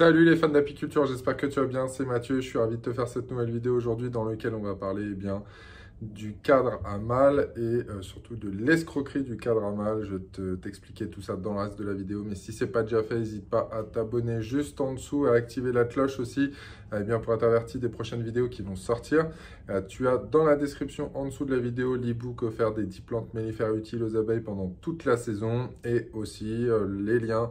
Salut les fans d'apiculture, j'espère que tu vas bien, c'est Mathieu, je suis ravi de te faire cette nouvelle vidéo aujourd'hui dans laquelle on va parler du cadre à mâle et surtout de l'escroquerie du cadre à mâle. Je vais t'expliquer tout ça dans le reste de la vidéo, mais si ce n'est pas déjà fait, n'hésite pas à t'abonner juste en dessous, à activer la cloche aussi pour être averti des prochaines vidéos qui vont sortir. Tu as dans la description en dessous de la vidéo l'e-book offert des 10 plantes mellifères utiles aux abeilles pendant toute la saison et aussi les liens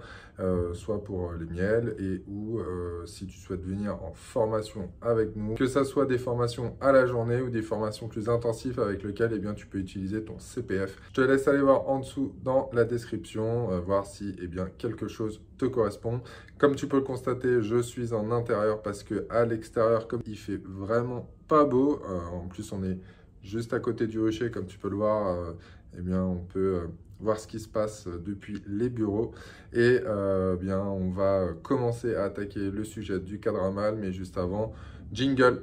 soit pour les miels et ou si tu souhaites venir en formation avec nous, que ça soit des formations à la journée ou des formations plus intensives avec lesquelles tu peux utiliser ton CPF. Je te laisse aller voir en dessous dans la description, voir si quelque chose te correspond. Comme tu peux le constater, je suis en intérieur parce que à l'extérieur, comme il fait vraiment pas beau, en plus on est juste à côté du rucher, comme tu peux le voir, on peut voir ce qui se passe depuis les bureaux. Et on va commencer à attaquer le sujet du cadre à mâle, mais juste avant, jingle.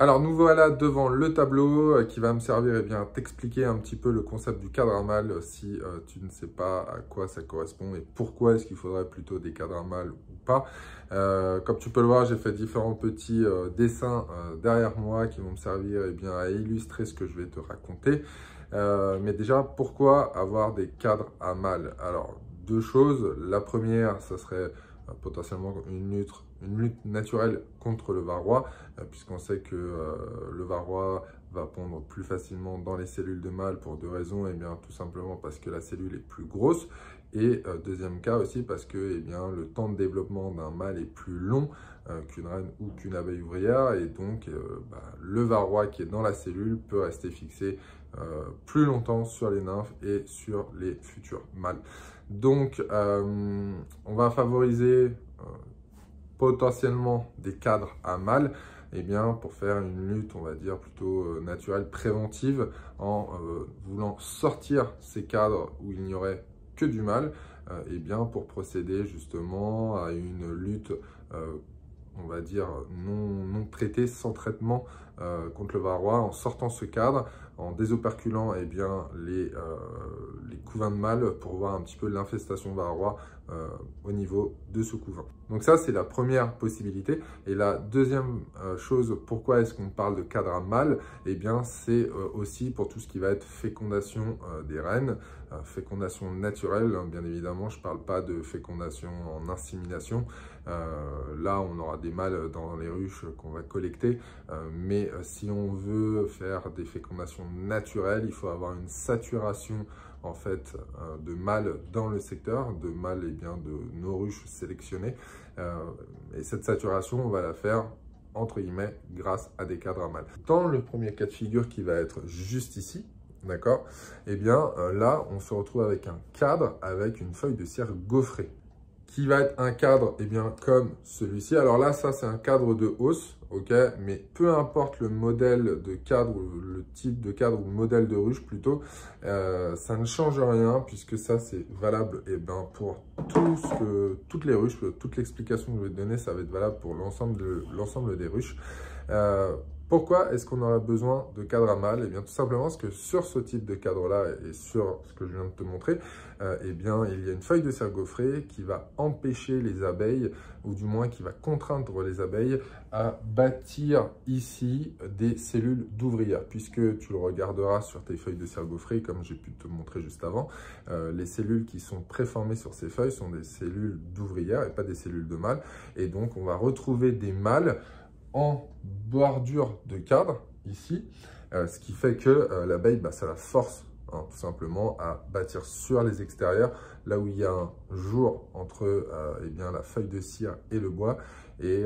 Alors nous voilà devant le tableau qui va me servir à t'expliquer un petit peu le concept du cadre à mâle si tu ne sais pas à quoi ça correspond et pourquoi est-ce qu'il faudrait plutôt des cadres à mâle ou pas. Comme tu peux le voir, j'ai fait différents petits dessins derrière moi qui vont me servir à illustrer ce que je vais te raconter. Mais déjà, pourquoi avoir des cadres à mâle? Alors, deux choses. La première, ça serait potentiellement une lutte naturelle contre le varroa, puisqu'on sait que le varroa va pondre plus facilement dans les cellules de mâle pour deux raisons. Tout simplement parce que la cellule est plus grosse et deuxième cas aussi parce que le temps de développement d'un mâle est plus long qu'une reine ou qu'une abeille ouvrière et donc le varroa qui est dans la cellule peut rester fixé plus longtemps sur les nymphes et sur les futurs mâles. Donc, on va favoriser potentiellement des cadres à mâle pour faire une lutte, on va dire, plutôt naturelle, préventive, en voulant sortir ces cadres où il n'y aurait que du mâle, pour procéder justement à une lutte, on va dire, non traitée, sans traitement contre le varroa, en sortant ce cadre, en désoperculant les couvains de mâle pour voir un petit peu l'infestation varroa au niveau de ce couvain. Donc ça, c'est la première possibilité. Et la deuxième chose, pourquoi est-ce qu'on parle de cadre à mâle? C'est aussi pour tout ce qui va être fécondation des reines, fécondation naturelle, bien évidemment. Je ne parle pas de fécondation en insémination. Là, on aura des mâles dans les ruches qu'on va collecter. Mais si on veut faire des fécondations naturelles, il faut avoir une saturation en fait de mâles dans le secteur, de mâles de nos ruches sélectionnées. Et cette saturation, on va la faire entre guillemets grâce à des cadres à mâle. Dans le premier cas de figure qui va être juste ici, d'accord, là on se retrouve avec un cadre avec une feuille de cire gaufrée qui va être un cadre comme celui-ci. Alors là, ça c'est un cadre de hausse, ok, mais peu importe le modèle de cadre, le type de cadre ou le modèle de ruche plutôt, ça ne change rien puisque ça c'est valable pour toutes les ruches, toute l'explication que je vais te donner, ça va être valable pour l'ensemble des ruches. Pourquoi est-ce qu'on aurait besoin de cadre à mâle? Tout simplement parce que sur ce type de cadre-là et sur ce que je viens de te montrer, il y a une feuille de cire gaufrée qui va empêcher les abeilles, ou du moins qui va contraindre les abeilles à bâtir ici des cellules d'ouvrières. Puisque tu le regarderas sur tes feuilles de cire gaufrée, comme j'ai pu te montrer juste avant, les cellules qui sont préformées sur ces feuilles sont des cellules d'ouvrières et pas des cellules de mâles. Et donc, on va retrouver des mâles en bordure de cadre ici, ce qui fait que l'abeille, ça la force tout simplement à bâtir sur les extérieurs, là où il y a un jour entre la feuille de cire et le bois. Et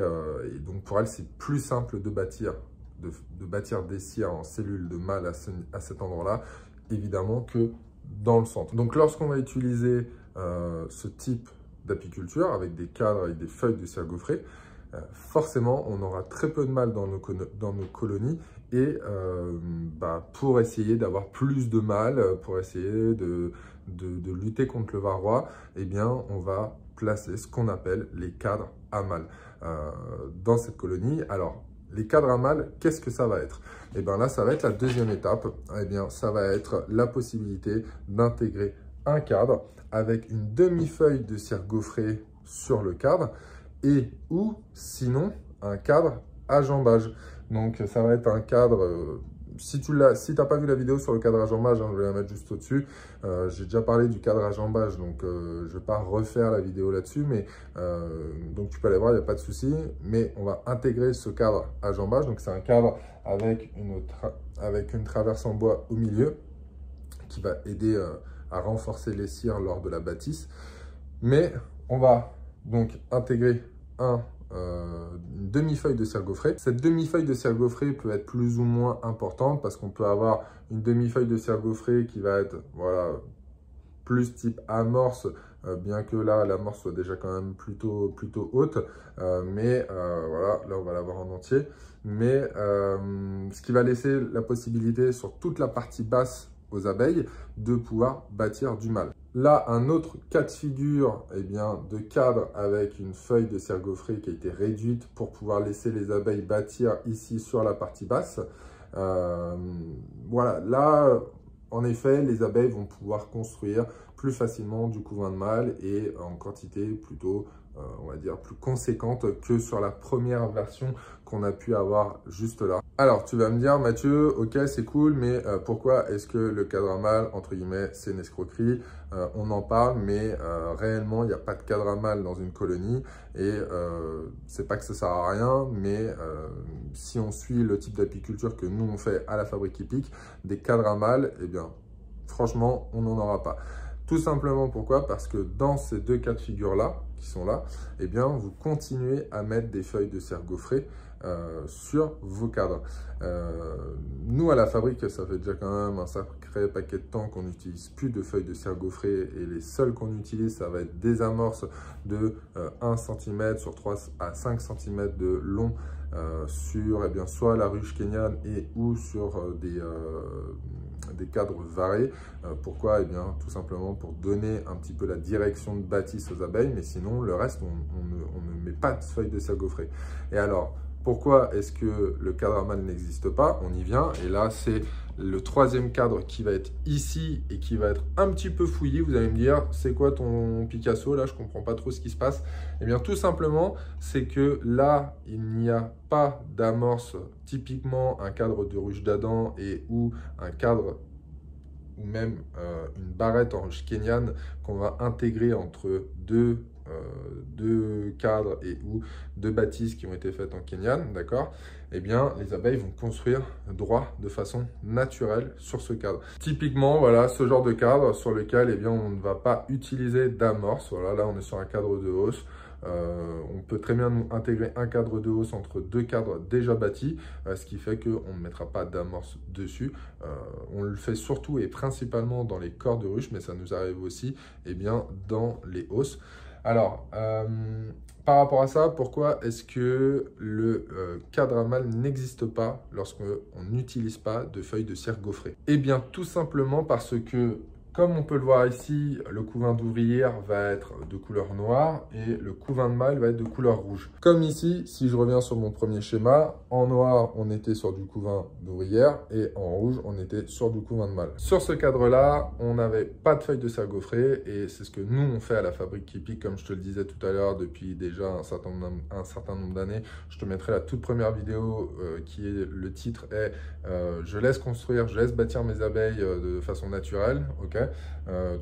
donc pour elle, c'est plus simple de bâtir des cires en cellules de mâle à cet endroit-là, évidemment, que dans le centre. Donc lorsqu'on va utiliser ce type d'apiculture avec des cadres et des feuilles de cire gaufrée, forcément, on aura très peu de mâles dans nos colonies et pour essayer d'avoir plus de mâles, pour essayer de lutter contre le varroa, on va placer ce qu'on appelle les cadres à mâle dans cette colonie. Alors, les cadres à mâle, qu'est-ce que ça va être? Et bien là, ça va être la deuxième étape. Eh bien, ça va être la possibilité d'intégrer un cadre avec une demi-feuille de cire gaufrée sur le cadre et ou sinon un cadre à jambage. Donc, ça va être un cadre... si tu n'as pas vu la vidéo sur le cadre à jambage, hein, je vais la mettre juste au-dessus. J'ai déjà parlé du cadre à jambage, donc je ne vais pas refaire la vidéo là-dessus, mais donc tu peux aller voir, il n'y a pas de souci. Mais on va intégrer ce cadre à jambage. Donc c'est un cadre avec une traverse en bois au milieu qui va aider à renforcer les cires lors de la bâtisse. Mais on va donc intégrer une demi-feuille de cire gaufrée. Cette demi-feuille de cire gaufrée peut être plus ou moins importante parce qu'on peut avoir une demi-feuille de cire gaufrée qui va être voilà, plus type amorce, bien que là l'amorce soit déjà quand même plutôt haute, mais voilà, là on va l'avoir en entier. Mais ce qui va laisser la possibilité sur toute la partie basse aux abeilles de pouvoir bâtir du mâle. Là, un autre cas de figure eh bien, de cadre avec une feuille de cire gaufrée qui a été réduite pour pouvoir laisser les abeilles bâtir ici sur la partie basse. Voilà, là, en effet, les abeilles vont pouvoir construire plus facilement du couvain de mâle et en quantité plutôt, on va dire, plus conséquente que sur la première version qu'on a pu avoir juste là. Alors, tu vas me dire, Mathieu, ok, c'est cool, mais pourquoi est-ce que le cadre à mâle, entre guillemets, c'est une escroquerie? On en parle, mais réellement, il n'y a pas de cadre à mâle dans une colonie et c'est pas que ça sert à rien, mais si on suit le type d'apiculture que nous on fait à la Fabrique Hippique, des cadres à mâle, eh bien, franchement, on n'en aura pas. Tout simplement pourquoi? Parce que dans ces deux cas de figure-là, qui sont là, eh bien, vous continuez à mettre des feuilles de cire gaufrée sur vos cadres. Nous, à la fabrique, ça fait déjà quand même un sacré paquet de temps qu'on n'utilise plus de feuilles de cire gaufrée et les seules qu'on utilise, ça va être des amorces de 1 cm sur 3 à 5 cm de long sur eh bien, soit la ruche kenyane et ou sur des cadres varés. Pourquoi? Eh bien, tout simplement pour donner un petit peu la direction de bâtisse aux abeilles, mais sinon, le reste, on ne met pas de feuilles de cire gaufrée. Et alors, pourquoi est-ce que le cadre à mâle n'existe pas? On y vient, et là, c'est le troisième cadre qui va être ici et qui va être un petit peu fouillé. Vous allez me dire, c'est quoi ton Picasso? Là, je ne comprends pas trop ce qui se passe. Eh bien, tout simplement, c'est que là, il n'y a pas d'amorce, typiquement un cadre de ruche d'Adam et ou un cadre ou même une barrette en ruche kenyane qu'on va intégrer entre deux cadres et ou deux bâtisses qui ont été faites en kenyane, d'accord? Eh bien, les abeilles vont construire droit de façon naturelle sur ce cadre. Typiquement, voilà, ce genre de cadre sur lequel, eh bien, on ne va pas utiliser d'amorce. Voilà, là, on est sur un cadre de hausse. On peut très bien nous intégrer un cadre de hausse entre deux cadres déjà bâtis, ce qui fait qu'on ne mettra pas d'amorce dessus. On le fait surtout et principalement dans les corps de ruche, mais ça nous arrive aussi eh bien, dans les hausses. Alors, par rapport à ça, pourquoi est-ce que le cadre à mâle n'existe pas lorsqu'on n'utilise pas de feuilles de cire gaufrée? Eh bien, tout simplement parce que, comme on peut le voir ici, le couvain d'ouvrière va être de couleur noire et le couvain de mâle va être de couleur rouge. Comme ici, si je reviens sur mon premier schéma, en noir, on était sur du couvain d'ouvrière et en rouge, on était sur du couvain de mâle. Sur ce cadre-là, on n'avait pas de feuilles de cire gaufrée et c'est ce que nous, on fait à la Fabrique Hippique, comme je te le disais tout à l'heure, depuis déjà un certain nombre d'années. Je te mettrai la toute première vidéo qui est le titre est je laisse construire, je laisse bâtir mes abeilles de façon naturelle, ok.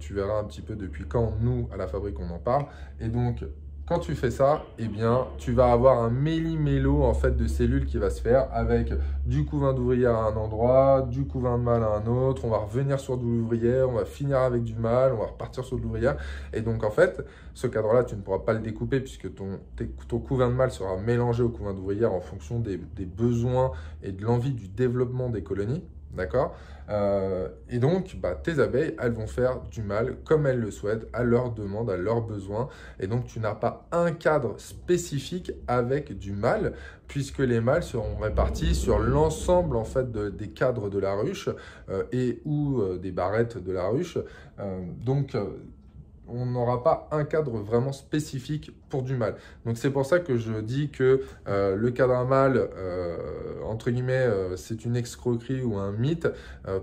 Tu verras un petit peu depuis quand nous à la fabrique on en parle et donc quand tu fais ça, eh bien tu vas avoir un méli-mélo en fait de cellules qui va se faire avec du couvain d'ouvrière à un endroit, du couvain de mâle à un autre, on va revenir sur de l'ouvrière, on va finir avec du mâle, on va repartir sur de l'ouvrière et donc en fait ce cadre là tu ne pourras pas le découper puisque ton couvain de mâle sera mélangé au couvain d'ouvrière en fonction des besoins et de l'envie du développement des colonies. D'accord? Et donc, tes abeilles, elles vont faire du mâle comme elles le souhaitent, à leur demande, à leurs besoins. Et donc, tu n'as pas un cadre spécifique avec du mâle, puisque les mâles seront répartis sur l'ensemble en fait des cadres de la ruche et ou des barrettes de la ruche. Donc, on n'aura pas un cadre vraiment spécifique pour du mâle. Donc c'est pour ça que je dis que le cadre à mâle, entre guillemets, c'est une escroquerie ou un mythe.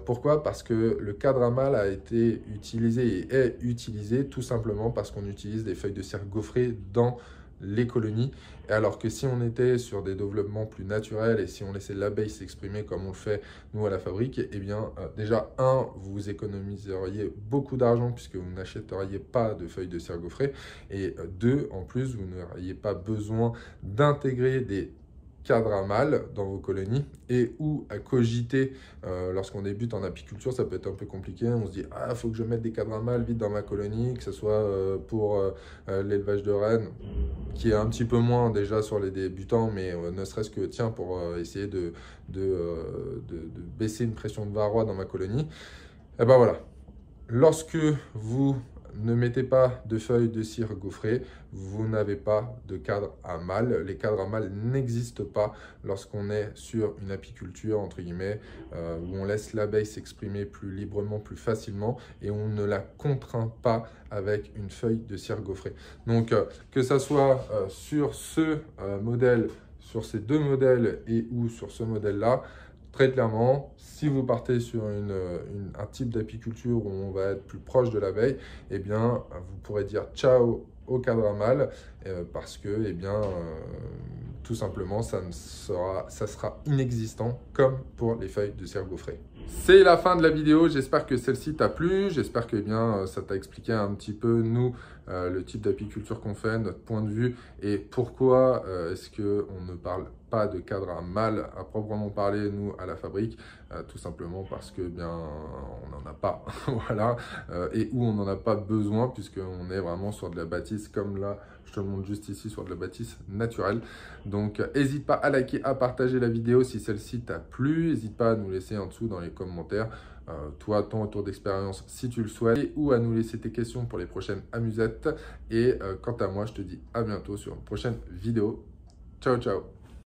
Pourquoi? Parce que le cadre à mâle a été utilisé et est utilisé tout simplement parce qu'on utilise des feuilles de cire gaufrées dans les colonies, alors que si on était sur des développements plus naturels et si on laissait l'abeille s'exprimer comme on le fait nous à la fabrique, eh bien déjà vous économiseriez beaucoup d'argent puisque vous n'achèteriez pas de feuilles de cire gaufrées, et deux, en plus vous n'auriez pas besoin d'intégrer des cadres à mâle dans vos colonies, et ou à cogiter lorsqu'on débute en apiculture, ça peut être un peu compliqué. On se dit « Ah, il faut que je mette des cadres à mâle vite dans ma colonie », que ce soit pour l'élevage de rennes, qui est un petit peu moins déjà sur les débutants, mais ne serait-ce que tiens pour essayer de baisser une pression de varroa dans ma colonie. Et ben voilà, lorsque vous ne mettez pas de feuilles de cire gaufrées, vous n'avez pas de cadre à mâle. Les cadres à mâle n'existent pas lorsqu'on est sur une apiculture, entre guillemets, où on laisse l'abeille s'exprimer plus librement, plus facilement, et on ne la contraint pas avec une feuille de cire gaufrée. Donc, que ça soit sur ce modèle, sur ces deux modèles et ou sur ce modèle-là, très clairement, si vous partez sur un type d'apiculture où on va être plus proche de l'abeille, eh bien, vous pourrez dire ciao au cadre à mâle parce que, eh bien, tout simplement, ça sera inexistant comme pour les feuilles de cire gaufrée. C'est la fin de la vidéo, j'espère que celle-ci t'a plu, j'espère que bien, ça t'a expliqué un petit peu, nous, le type d'apiculture qu'on fait, notre point de vue, et pourquoi est-ce qu'on ne parle pas de cadre à mâle à proprement parler, nous, à la fabrique, tout simplement parce que bien, on n'en a pas, voilà, et où on n'en a pas besoin, puisqu'on est vraiment sur de la bâtisse, comme là, je te le montre juste ici, sur de la bâtisse naturelle. Donc, n'hésite pas à liker, à partager la vidéo si celle-ci t'a plu, n'hésite pas à nous laisser en dessous dans les commentaires, toi, ton retour d'expérience si tu le souhaites, et ou à nous laisser tes questions pour les prochaines amusettes. Et quant à moi, je te dis à bientôt sur une prochaine vidéo. Ciao, ciao!